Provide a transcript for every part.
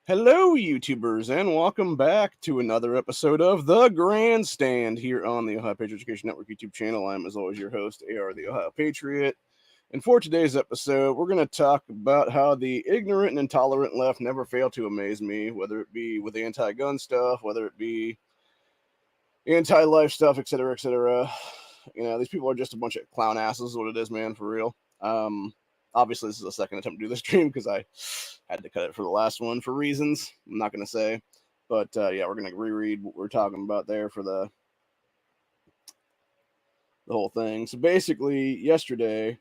Hello, YouTubers, and welcome back to another episode of The Grandstand here on the Ohio Patriot Education Network YouTube channel. I'm, as always, your host, AR the Ohio Patriot. And for today's episode, we're going to talk about how the ignorant and intolerant left never fail to amaze me, whether it be with anti-gun stuff, whether it be anti-life stuff, etc., etc. You know, these people are just a bunch of clown asses, is what it is, man, for real. Obviously, this is the second attempt to do this stream because I had to cut it for the last one for reasons I'm not going to say. But yeah, we're going to reread what we're talking about there for the whole thing. So basically, yesterday,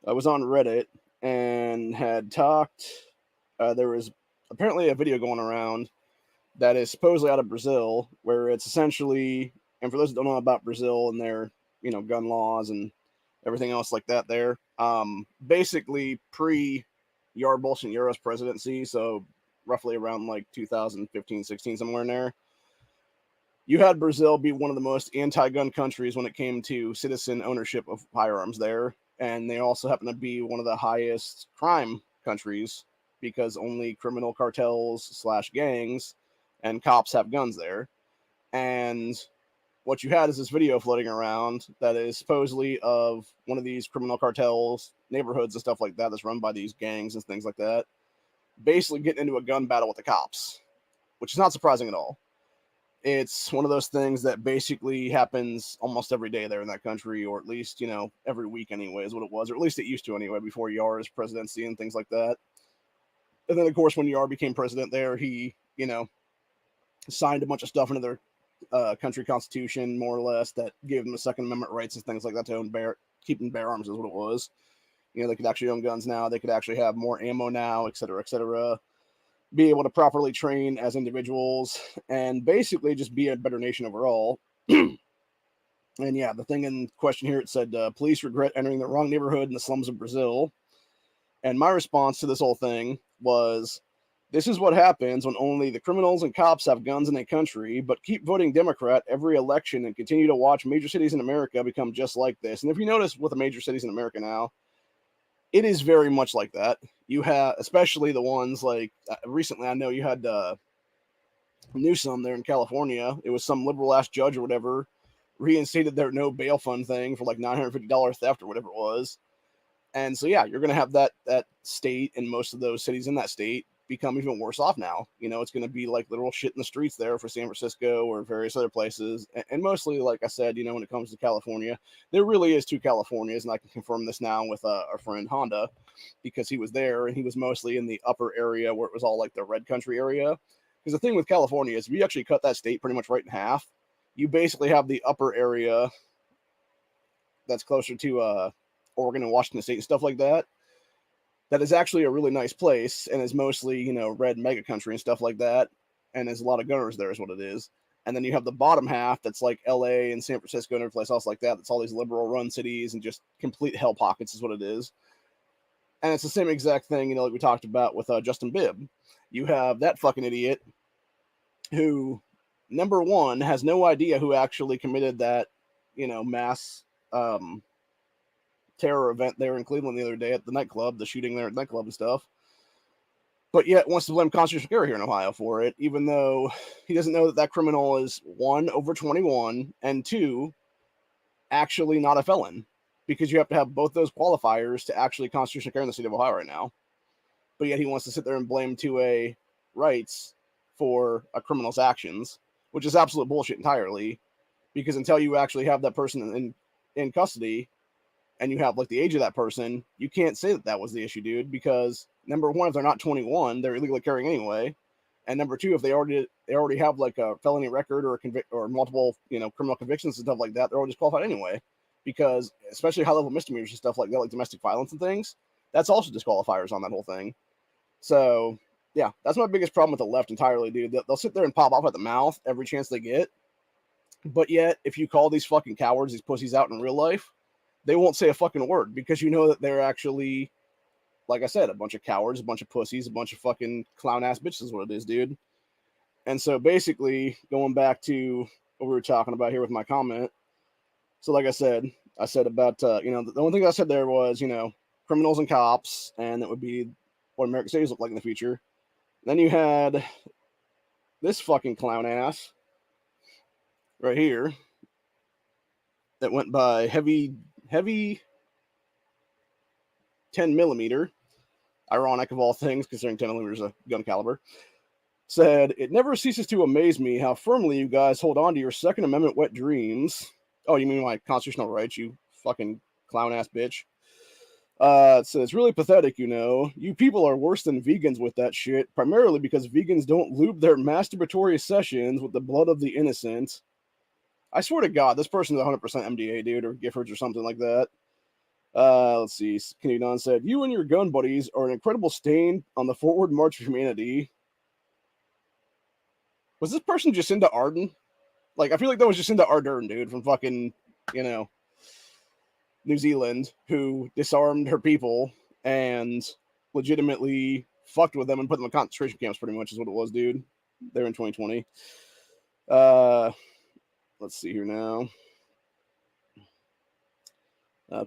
I was on Reddit and had talked. There was apparently a video going around that is supposedly out of Brazil, where it's essentially, and for those that don't know about Brazil and their, gun laws and everything else like that there, basically Jair Bolsonaro's presidency, so roughly around like 2015, 16, somewhere in there, you had Brazil be one of the most anti-gun countries when it came to citizen ownership of firearms there, and they also happen to be one of the highest crime countries because only criminal cartels / gangs and cops have guns there. And what you had is this video floating around that is supposedly of one of these criminal cartels, neighborhoods and stuff like that, that's run by these gangs and things like that, basically getting into a gun battle with the cops, which is not surprising at all. It's one of those things that basically happens almost every day there in that country, or at least, every week anyway, is what it was, or at least it used to anyway, before Jair's presidency and things like that. And then, of course, when Jair became president there, he, signed a bunch of stuff into their country constitution, more or less, that gave them the Second Amendment rights and things like that to own keeping bear arms is what it was. They could actually own guns now. They could actually have more ammo now, et cetera, be able to properly train as individuals, and basically just be a better nation overall. And yeah, the thing in question here, it said, police regret entering the wrong neighborhood in the slums of Brazil. And my response to this whole thing was, this is what happens when only the criminals and cops have guns in a country, but keep voting Democrat every election and continue to watch major cities in America become just like this. And if you notice with the major cities in America now, it is very much like that. You have, especially the ones like recently, I know you had Newsom there in California. It was some liberal ass judge or whatever reinstated their no bail fund thing for like $950 theft or whatever it was. And so, yeah, you're going to have that state and most of those cities in that state become even worse off now. It's going to be like literal shit in the streets there for San Francisco or various other places. And mostly, like I said, when it comes to California, there really is two Californias. And I can confirm this now with our friend Honda, because he was there and he was mostly in the upper area where it was all like the red country area. Because the thing with California is if you actually cut that state pretty much right in half, you basically have the upper area that's closer to Oregon and Washington State and stuff like that. That is actually a really nice place and is mostly, red mega country and stuff like that. And there's a lot of gunners there is what it is. And then you have the bottom half that's like LA and San Francisco and every place else like that. That's all these liberal run cities and just complete hell pockets is what it is. And it's the same exact thing, like we talked about with Justin Bibb. You have that fucking idiot who, number one, has no idea who actually committed that, mass terror event there in Cleveland the other day at the nightclub, the shooting there at the nightclub and stuff, but yet wants to blame constitutional carry here in Ohio for it, even though he doesn't know that criminal is, one, over 21, and two, actually not a felon, because you have to have both those qualifiers to actually constitutional carry in the state of Ohio right now. But yet he wants to sit there and blame 2A rights for a criminal's actions, which is absolute bullshit entirely, because until you actually have that person in custody, and you have like the age of that person, you can't say that was the issue, dude, because number one, if they're not 21, they're illegally carrying anyway. And number two, if they already have like a felony record or or multiple, criminal convictions and stuff like that, they're all disqualified anyway, because especially high level misdemeanors and stuff like that, like domestic violence and things, that's also disqualifiers on that whole thing. So yeah, that's my biggest problem with the left entirely, dude. They'll sit there and pop off at the mouth every chance they get. But yet, if you call these fucking cowards, these pussies out in real life, they won't say a fucking word, because you know that they're actually, like I said, a bunch of cowards, a bunch of pussies, a bunch of fucking clown ass bitches is what it is, dude. And so basically, going back to what we were talking about here with my comment. So like I said about, the only thing I said there was, criminals and cops, and that would be what American cities look like in the future. Then you had this fucking clown ass right here that went by heavy 10 millimeter. Ironic of all things, considering 10 millimeters is a gun caliber. Said, it never ceases to amaze me how firmly you guys hold on to your Second Amendment wet dreams. Oh, you mean my constitutional rights, you fucking clown ass bitch. So it's really pathetic, you know. You people are worse than vegans with that shit, primarily because vegans don't lube their masturbatory sessions with the blood of the innocent. I swear to God, this person is 100% MDA, dude, or Giffords or something like that. Let's see. Kenny Don said, you and your gun buddies are an incredible stain on the forward march of humanity. Was this person Jacinda Ardern? Like, I feel like that was Jacinda Ardern, dude, from fucking, you know, New Zealand, who disarmed her people and legitimately fucked with them and put them in concentration camps, pretty much is what it was, dude. They're in 2020. Let's see here now.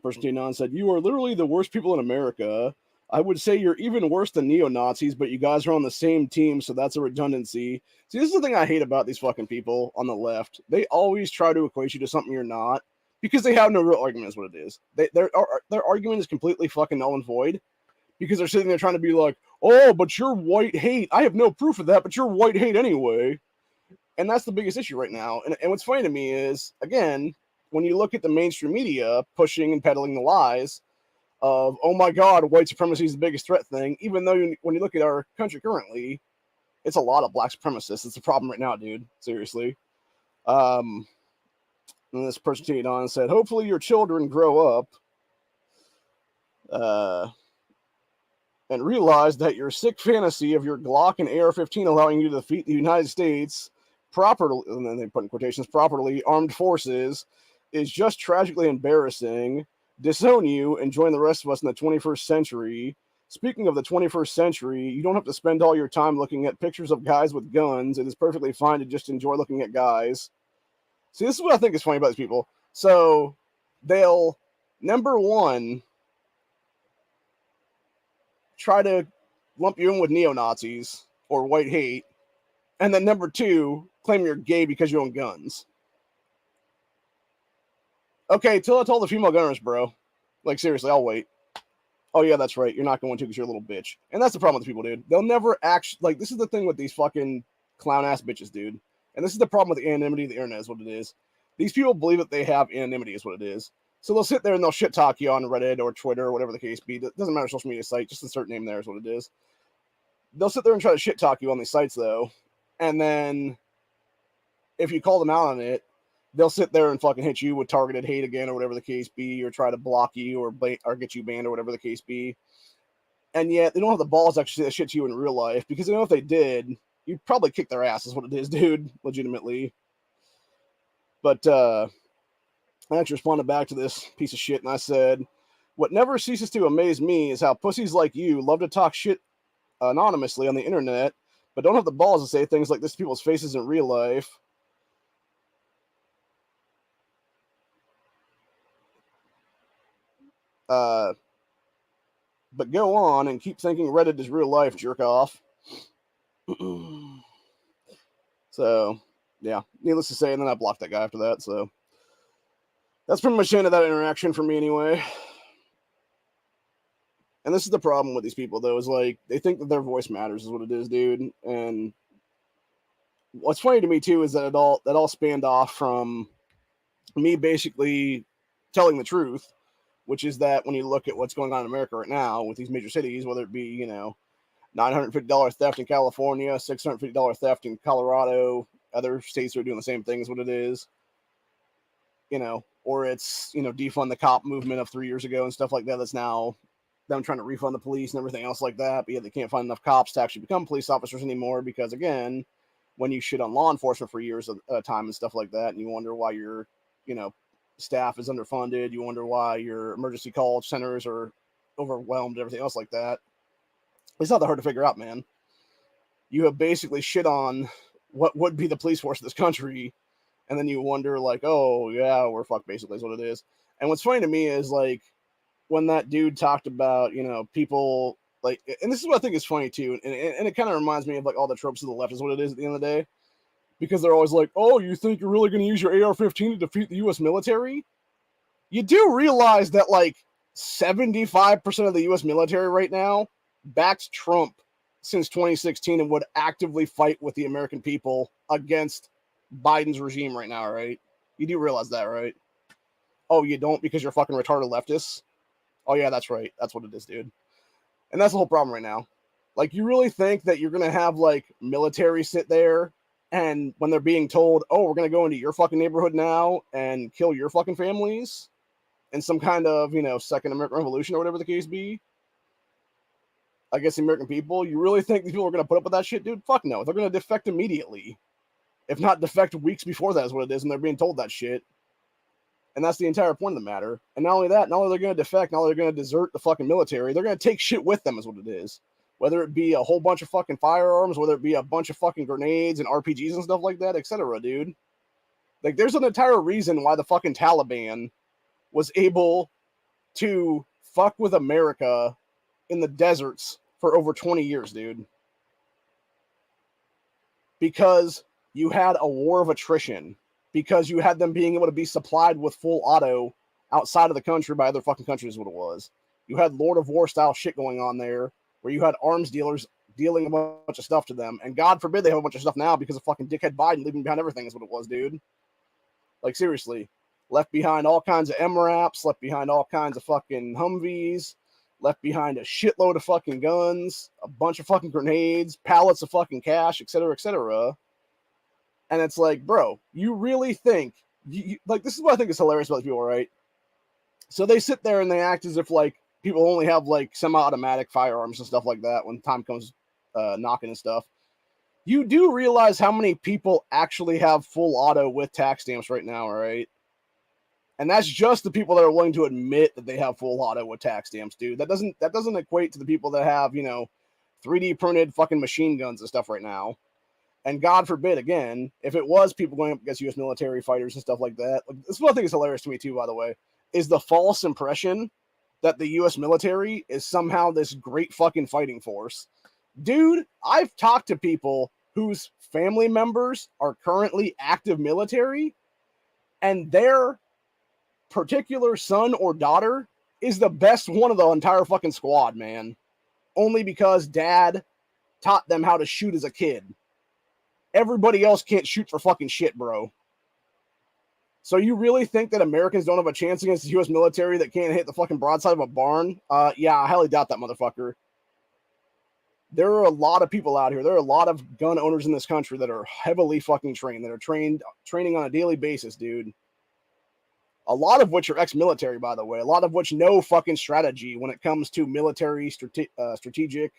Person T9 said, you are literally the worst people in America. I would say you're even worse than neo-Nazis, but you guys are on the same team, so that's a redundancy. See, this is the thing I hate about these fucking people on the left. They always try to equate you to something you're not, because they have no real argument is what it is. Their argument is completely fucking null and void, because they're sitting there trying to be like, oh, but you're white hate. I have no proof of that, but you're white hate anyway. And that's the biggest issue right now. And what's funny to me is, again, when you look at the mainstream media pushing and peddling the lies of, oh my God, white supremacy is the biggest threat thing, even though when you look at our country currently, it's a lot of black supremacists. It's a problem right now, dude. Seriously. And this person continued on and said, hopefully your children grow up and realize that your sick fantasy of your Glock and AR-15 allowing you to defeat the United States properly, and then they put in quotations, properly armed forces is just tragically embarrassing. Disown you and join the rest of us in the 21st century. Speaking of the 21st century, you don't have to spend all your time looking at pictures of guys with guns. It is perfectly fine to just enjoy looking at guys. See, this is what I think is funny about these people. So they'll, number one, try to lump you in with neo-Nazis or white hate, and then number two, claim you're gay because you own guns. Okay, till I told the female gunners, bro. Like, seriously, I'll wait. Oh, yeah, that's right. You're not going to because you're a little bitch. And that's the problem with people, dude. They'll never actually... Like, this is the thing with these fucking clown-ass bitches, dude. And this is the problem with the anonymity of the internet is what it is. These people believe that they have anonymity is what it is. So they'll sit there and they'll shit-talk you on Reddit or Twitter or whatever the case be. It doesn't matter social media site. Just insert name there is what it is. They'll sit there and try to shit-talk you on these sites, though. And then if you call them out on it, they'll sit there and fucking hit you with targeted hate again or whatever the case be, or try to block you or get you banned or whatever the case be. And yet they don't have the balls to actually say that shit to you in real life, because they know if they did, you'd probably kick their ass is what it is, dude, legitimately. But I actually responded back to this piece of shit and I said, what never ceases to amaze me is how pussies like you love to talk shit anonymously on the internet, but don't have the balls to say things like this to people's faces in real life. But go on and keep thinking Reddit is real life, jerk off. So, yeah, needless to say, and then I blocked that guy after that, so that's pretty much the end of that interaction for me anyway. And this is the problem with these people, though, is like, they think that their voice matters is what it is, dude. And what's funny to me, too, is that that all spanned off from me basically telling the truth, which is that when you look at what's going on in America right now with these major cities, whether it be, you know, $950 theft in California, $650 theft in Colorado, other states are doing the same thing is what it is, you know, or it's, you know, defund the cop movement of 3 years ago and stuff like that. That's now them trying to refund the police and everything else like that, but yet they can't find enough cops to actually become police officers anymore because, again, when you shit on law enforcement for years at a time and stuff like that, and you wonder why your, you know, staff is underfunded, you wonder why your emergency call centers are overwhelmed and everything else like that. It's not that hard to figure out, man. You have basically shit on what would be the police force of this country, and then you wonder, like, oh, yeah, we're fucked, basically, is what it is. And what's funny to me is, like, when that dude talked about, you know, people, Like, and this is what I think is funny too, and it kind of reminds me of like all the tropes of the left is what it is at the end of the day, because they're always like, oh, you think you're really going to use your AR-15 to defeat the U.S. military? You do realize that like 75% of the U.S. military right now backs Trump since 2016 and would actively fight with the American people against Biden's regime right now, right? You do realize that, right? Oh, you don't because you're fucking retarded leftists? Oh, yeah, that's right. That's what it is, dude. And that's the whole problem right now. Like, you really think that you're going to have, like, military sit there and when they're being told, oh, we're going to go into your fucking neighborhood now and kill your fucking families in some kind of, you know, second American Revolution or whatever the case be, against the American people, you really think these people are going to put up with that shit, dude? Fuck no. They're going to defect immediately. If not defect weeks before that is what it is, and they're being told that shit. And that's the entire point of the matter. And not only that, not only they're going to defect, not only they're going to desert the fucking military, they're going to take shit with them is what it is. Whether it be a whole bunch of fucking firearms, whether it be a bunch of fucking grenades and RPGs and stuff like that, etc., dude. Like, there's an entire reason why the fucking Taliban was able to fuck with America in the deserts for over 20 years, dude. Because you had a war of attrition. Because you had them being able to be supplied with full auto outside of the country by other fucking countries is what it was. You had Lord of War style shit going on there, where you had arms dealers dealing a bunch of stuff to them. And God forbid they have a bunch of stuff now because of fucking dickhead Biden leaving behind everything is what it was, dude. Like, seriously. Left behind all kinds of MRAPs, left behind all kinds of fucking Humvees, left behind a shitload of fucking guns, a bunch of fucking grenades, pallets of fucking cash, etc., etc. And it's like, bro, you really think, like, this is what I think is hilarious about people, right? So they sit there and they act as if, like, people only have, like, semi-automatic firearms and stuff like that when time comes knocking and stuff. You do realize how many people actually have full auto with tax stamps right now, right? And that's just the people that are willing to admit that they have full auto with tax stamps, dude. That doesn't equate to the people that have, you know, 3D printed fucking machine guns and stuff right now. And God forbid, again, if it was people going up against U.S. military fighters and stuff like that, like, this is what I think is hilarious to me too, by the way, is the false impression that the U.S. military is somehow this great fucking fighting force. Dude, I've talked to people whose family members are currently active military, and their particular son or daughter is the best one of the entire fucking squad, man. Only because dad taught them how to shoot as a kid. Everybody else can't shoot for fucking shit, bro. So you really think that Americans don't have a chance against the U.S. military that can't hit the fucking broadside of a barn? Yeah, I highly doubt that, motherfucker. There are a lot of people out here. There are a lot of gun owners in this country that are heavily fucking trained, that are training on a daily basis, dude. A lot of which are ex-military, by the way. A lot of which know fucking strategy when it comes to military strategic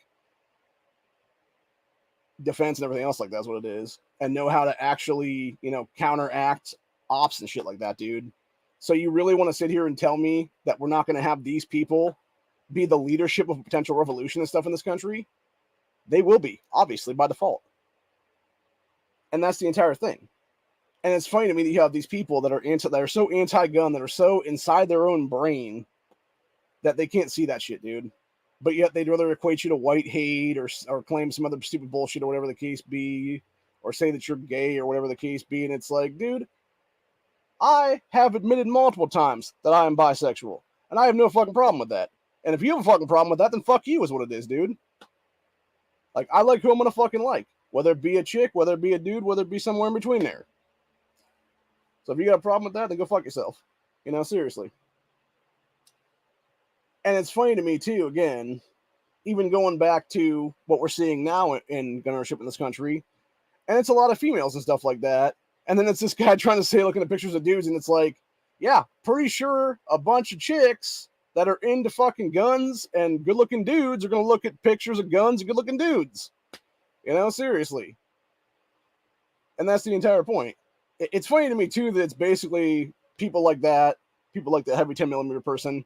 defense and everything else like that's what it is, and know how to actually, you know, counteract ops and shit like that, dude. So you really want to sit here and tell me that we're not going to have these people be the leadership of a potential revolution and stuff in this country? They will be, obviously, by default. And that's the entire thing. And it's funny to me that you have these people that are so anti-gun, that are so inside their own brain that they can't see that shit, dude. But yet they'd rather equate you to white hate or claim some other stupid bullshit or whatever the case be, or say that you're gay or whatever the case be. And it's like, dude, I have admitted multiple times that I am bisexual, and I have no fucking problem with that. And if you have a fucking problem with that, then fuck you is what it is, dude. Like, I like who I'm gonna fucking like, whether it be a chick, whether it be a dude, whether it be somewhere in between there. So if you got a problem with that, then go fuck yourself. You know, seriously. And it's funny to me too, again, even going back to what we're seeing now in gun ownership in this country, and it's a lot of females and stuff like that. And then it's this guy trying to say, looking at pictures of dudes, and it's like, yeah, pretty sure a bunch of chicks that are into fucking guns and good-looking dudes are going to look at pictures of guns and good-looking dudes. You know, seriously. And that's the entire point. It's funny to me, too, that it's basically people like that, people like the heavy 10mm person,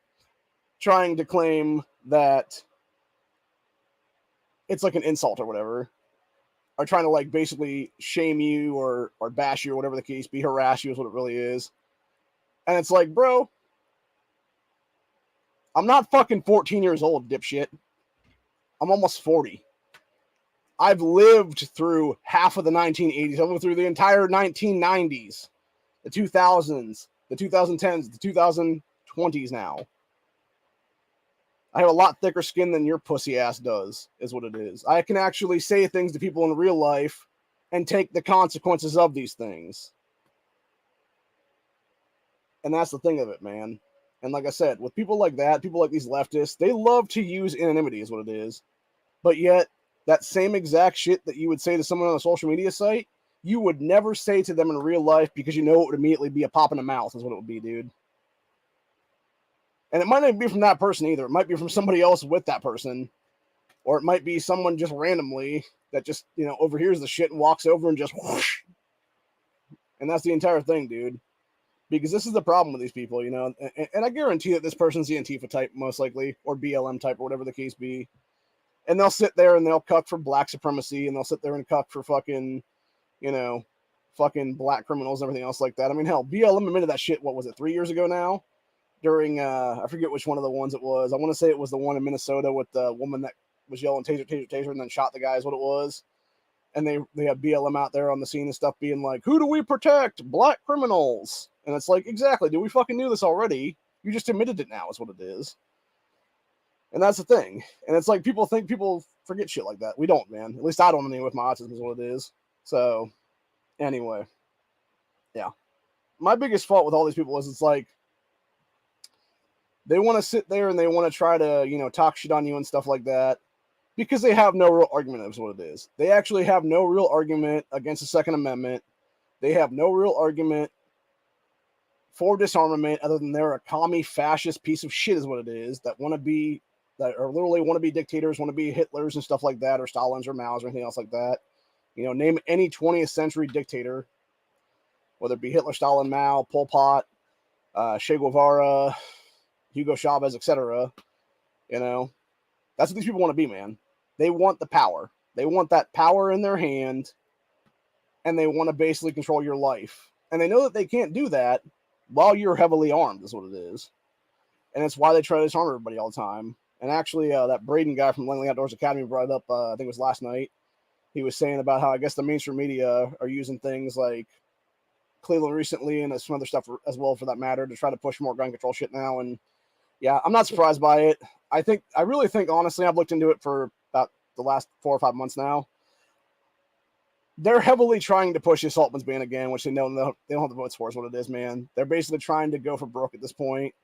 trying to claim that it's like an insult or whatever, are trying to like basically shame you or bash you or whatever the case be, harass you is what it really is. And it's like, bro, I'm not fucking 14 years old, dipshit. I'm almost 40. I've lived through half of the 1980s. I've lived through the entire 1990s, the 2000s, the 2010s, the 2020s now. I have a lot thicker skin than your pussy ass does, is what it is. I can actually say things to people in real life and take the consequences of these things. And that's the thing of it, man. And like I said, with people like that, people like these leftists, they love to use anonymity, is what it is. But yet, that same exact shit that you would say to someone on a social media site, you would never say to them in real life because you know it would immediately be a pop in the mouth, is what it would be, dude. And it might not be from that person either. It might be from somebody else with that person. Or it might be someone just randomly that just, overhears the shit and walks over and just whoosh. And that's the entire thing, dude. Because this is the problem with these people, and I guarantee that this person's the Antifa type, most likely, or BLM type, or whatever the case be. And they'll sit there and they'll cuck for black supremacy, and they'll sit there and cuck for fucking, fucking black criminals and everything else like that. I mean, hell, BLM admitted that shit, what was it, 3 years ago now? During, I forget which one of the ones it was. I want to say it was the one in Minnesota with the woman that was yelling taser, taser, taser, and then shot the guy is what it was. And they had BLM out there on the scene and stuff being like, who do we protect? Black criminals. And it's like, exactly, dude, we fucking knew this already. You just admitted it now is what it is. And that's the thing. And it's like people think people forget shit like that. We don't, man. At least I don't anyway with my autism is what it is. So, anyway. Yeah. My biggest fault with all these people is it's like, they want to sit there and they want to try to, talk shit on you and stuff like that because they have no real argument, is what it is. They actually have no real argument against the Second Amendment. They have no real argument for disarmament other than they're a commie fascist piece of shit is what it is that are literally want to be dictators, want to be Hitlers and stuff like that, or Stalins or Mao's or anything else like that. Name any 20th century dictator, whether it be Hitler, Stalin, Mao, Pol Pot, Che Guevara, Hugo Chavez, etc. That's what these people want to be, man. They want the power. They want that power in their hand, and they want to basically control your life. And they know that they can't do that while you're heavily armed, is what it is. And it's why they try to disarm everybody all the time. And actually, that Braden guy from Langley Outdoors Academy brought it up, I think it was last night. He was saying about how I guess the mainstream media are using things like Cleveland recently and some other stuff as well, for that matter, to try to push more gun control shit now. And yeah, I'm not surprised by it. I really think, honestly, I've looked into it for about the last 4 or 5 months now. They're heavily trying to push the assault weapons ban again, which they know they don't have the votes for, is what it is, man. They're basically trying to go for broke at this point.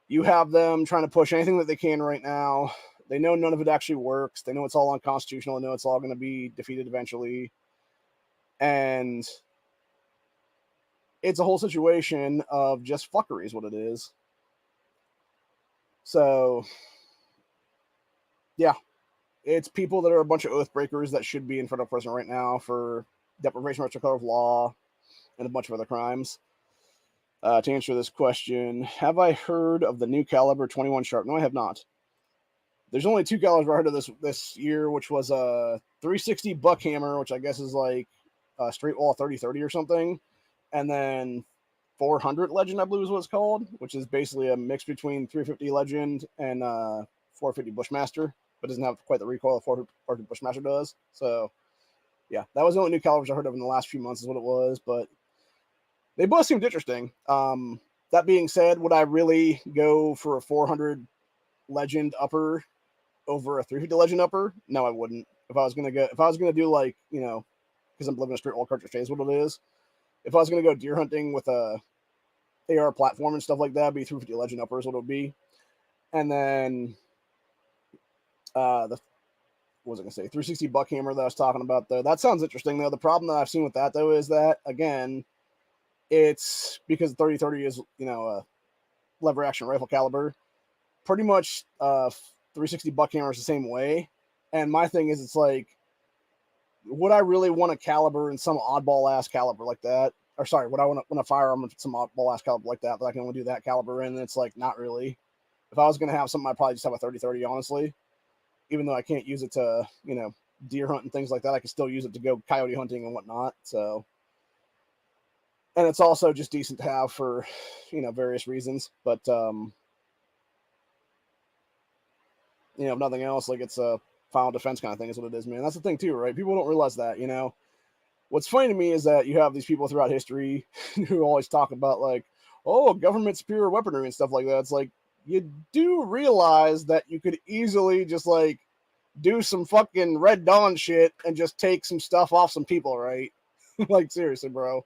You have them trying to push anything that they can right now. They know none of it actually works. They know it's all unconstitutional. They know it's all going to be defeated eventually. And it's a whole situation of just fuckery is what it is. So, yeah. It's people that are a bunch of oath breakers that should be in front of prison right now for deprivation of the color of law and a bunch of other crimes. To answer this question, have I heard of the new caliber 21 Sharp? No, I have not. There's only 2 calibers I heard of this year, which was a 360 Buckhammer, which I guess is like a straight wall 30-30 or something, and then 400 Legend, I believe is what it's called, which is basically a mix between 350 Legend and 450 Bushmaster, but doesn't have quite the recoil 450 Bushmaster does. So, yeah, that was the only new calibers I heard of in the last few months is what it was, but they both seemed interesting. That being said, would I really go for a 400 Legend upper over a 350 Legend upper? No, I wouldn't. If I was gonna do like, because I'm living a straight wall cartridge phase, what it is. If I was gonna go deer hunting with a AR platform and stuff like that, it'd be 350 Legend upper is what it would be. And then what was I gonna say? 360 Buckhammer that I was talking about though. That sounds interesting though. The problem that I've seen with that though is that, again, it's because 30-30 is, a lever action rifle caliber. Pretty much 360 Buckhammer is the same way. And my thing is, it's like, would I really want a caliber in some oddball ass caliber like that? Or sorry, would I want a firearm in some oddball ass caliber like that I can only do that caliber in? And it's like, not really. If I was going to have something, I'd probably just have a 30-30, honestly. Even though I can't use it to, deer hunt and things like that, I can still use it to go coyote hunting and whatnot. So, and it's also just decent to have for, various reasons. But, if nothing else, like it's a final defense kind of thing is what it is, man. That's the thing too, right? People don't realize that, you know. What's funny to me is that you have these people throughout history who always talk about like, oh, government superior weaponry and stuff like that. It's like, you do realize that you could easily just like do some fucking Red Dawn shit and just take some stuff off some people, right? Like, seriously, bro.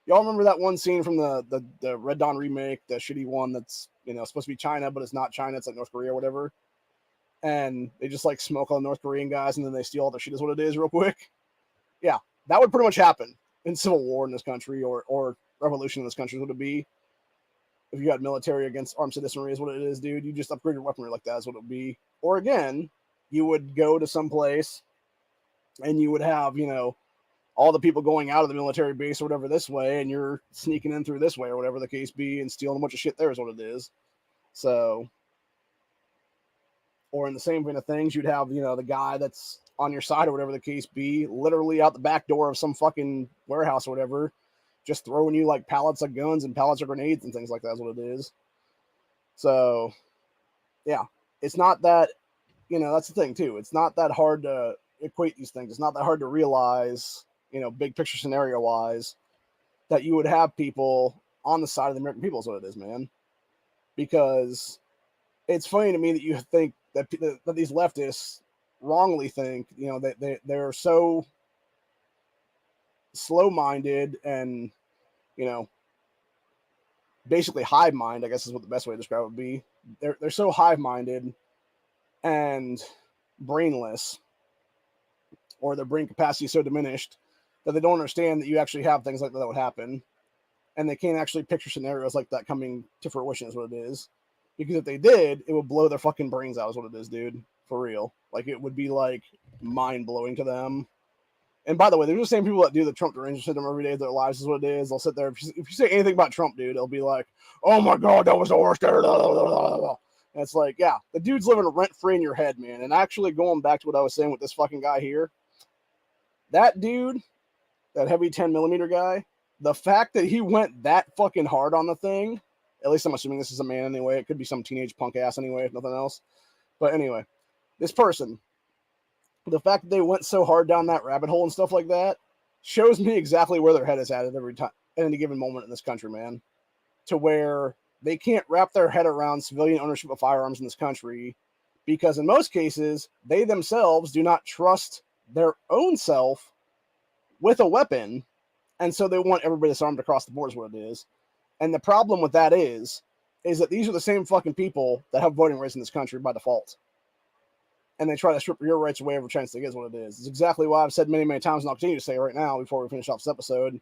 Y'all remember that one scene from the Red Dawn remake, the shitty one that's, you know, supposed to be China, but it's not China, it's like North Korea or whatever. And they just like smoke all the North Korean guys and then they steal all their shit is what it is real quick. Yeah, that would pretty much happen in civil war in this country or revolution in this country would it be. If you got military against armed citizenry is what it is, dude. You just upgrade your weaponry like that is what it would be. Or again, you would go to some place and you would have, you know, all the people going out of the military base or whatever this way, and you're sneaking in through this way or whatever the case be and stealing a bunch of shit there is what it is. So, or in the same vein of things, you'd have, you know, the guy that's on your side or whatever the case be, literally out the back door of some fucking warehouse or whatever, just throwing you like pallets of guns and pallets of grenades and things like that is what it is. So, yeah, it's not that, you know, that's the thing too. It's not that hard to equate these things. It's not that hard to realize, you know, big picture scenario wise, that you would have people on the side of the American people is what it is, man. Because it's funny to me that you think that these leftists wrongly think, you know, that they're so slow-minded and, you know, basically hive mind, I guess is what the best way to describe it would be. They're so hive-minded and brainless, or their brain capacity is so diminished that they don't understand that you actually have things like that would happen, and they can't actually picture scenarios like that coming to fruition is what it is. Because if they did, it would blow their fucking brains out is what it is, dude. For real. Like, it would be, like, mind-blowing to them. And by the way, they're the same people that do the Trump derangement syndrome every day of their lives is what it is. They'll sit there. If you say anything about Trump, dude, it'll be like, oh my God, that was the worst ever. And it's like, yeah, the dude's living rent-free in your head, man. And actually going back to what I was saying with this fucking guy here, that dude, that heavy 10mm guy, the fact that he went that fucking hard on the thing, at least I'm assuming this is a man anyway. It could be some teenage punk ass anyway, if nothing else. But anyway, this person, the fact that they went so hard down that rabbit hole and stuff like that shows me exactly where their head is at every time, at any given moment in this country, man. To where they can't wrap their head around civilian ownership of firearms in this country because in most cases, they themselves do not trust their own self with a weapon. And so they want everybody disarmed across the board is what it is. And the problem with that is that these are the same fucking people that have voting rights in this country by default. And they try to strip your rights away every chance they get is what it is. It's exactly why I've said many, many times, and I'll continue to say right now before we finish off this episode.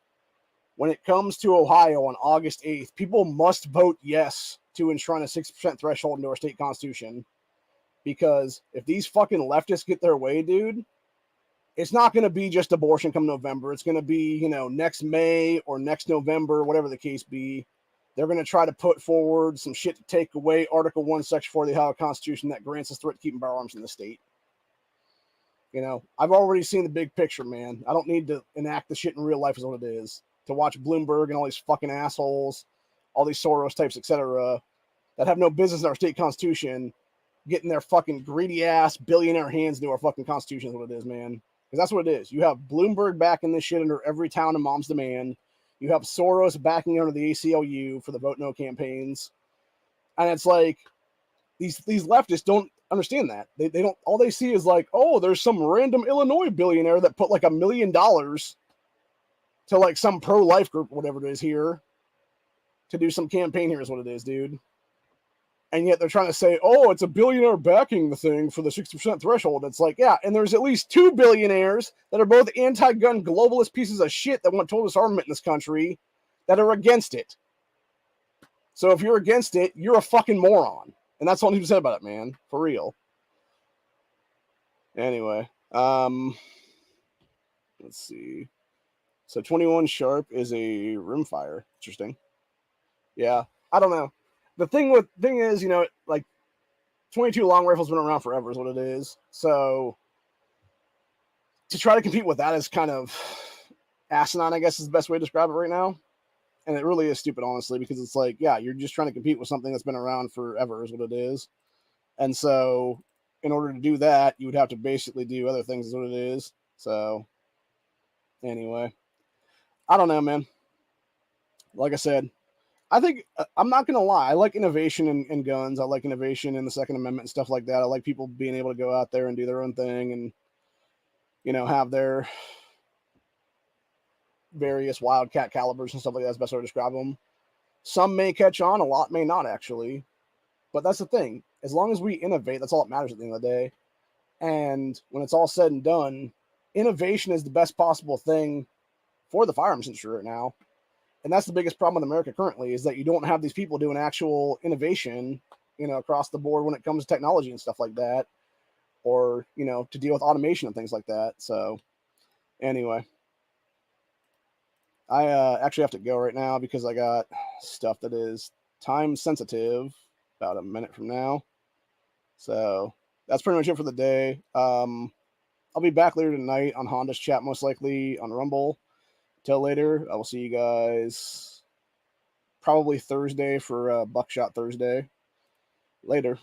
When it comes to Ohio on August 8th, people must vote yes to enshrine a 60% threshold into our state constitution. Because if these fucking leftists get their way, dude, it's not going to be just abortion come November. It's going to be, you know, next May or next November, whatever the case be. They're going to try to put forward some shit to take away Article 1, Section 4 of the Ohio Constitution that grants us the right to keep and bear arms in the state. You know, I've already seen the big picture, man. I don't need to enact the shit in real life is what it is. To watch Bloomberg and all these fucking assholes, all these Soros types, etc., that have no business in our state constitution getting their fucking greedy ass billionaire hands into our fucking constitution is what it is, man. Because that's what it is. You have Bloomberg backing this shit under every town and mom's demand. You have Soros backing under the ACLU for the Vote No campaigns. And it's like, these leftists don't understand that. They don't, all they see is like, oh, there's some random Illinois billionaire that put like $1 million to like some pro-life group, whatever it is here, to do some campaign here is what it is, dude. And yet they're trying to say, oh, it's a billionaire backing the thing for the 60% threshold. It's like, yeah, and there's at least 2 billionaires that are both anti-gun globalist pieces of shit that want total disarmament in this country that are against it. So if you're against it, you're a fucking moron. And that's all he said about it, man. For real. Anyway, let's see. So 21 Sharp is a rimfire. Interesting. Yeah, I don't know. The thing is, you know, like 22 long rifles been around forever is what it is. So to try to compete with that is kind of asinine, I guess is the best way to describe it right now. And it really is stupid, honestly, because it's like, yeah, you're just trying to compete with something that's been around forever is what it is. And so in order to do that, you would have to basically do other things, is what it is. So, anyway, I don't know, man. Like I said, I think I'm not gonna lie. I like innovation in guns. I like innovation in the Second Amendment and stuff like that. I like people being able to go out there and do their own thing and have their various wildcat calibers and stuff like that. That's the best way to describe them. Some may catch on, a lot may not actually. But that's the thing. As long as we innovate, that's all that matters at the end of the day. And when it's all said and done, innovation is the best possible thing for the firearms industry right now. And that's the biggest problem in America currently, is that you don't have these people doing actual innovation, across the board when it comes to technology and stuff like that, or, to deal with automation and things like that. So anyway, I actually have to go right now because I got stuff that is time sensitive about a minute from now. So that's pretty much it for the day. I'll be back later tonight on Honda's chat, most likely on Rumble. Till later, I will see you guys probably Thursday for Buckshot Thursday. Later.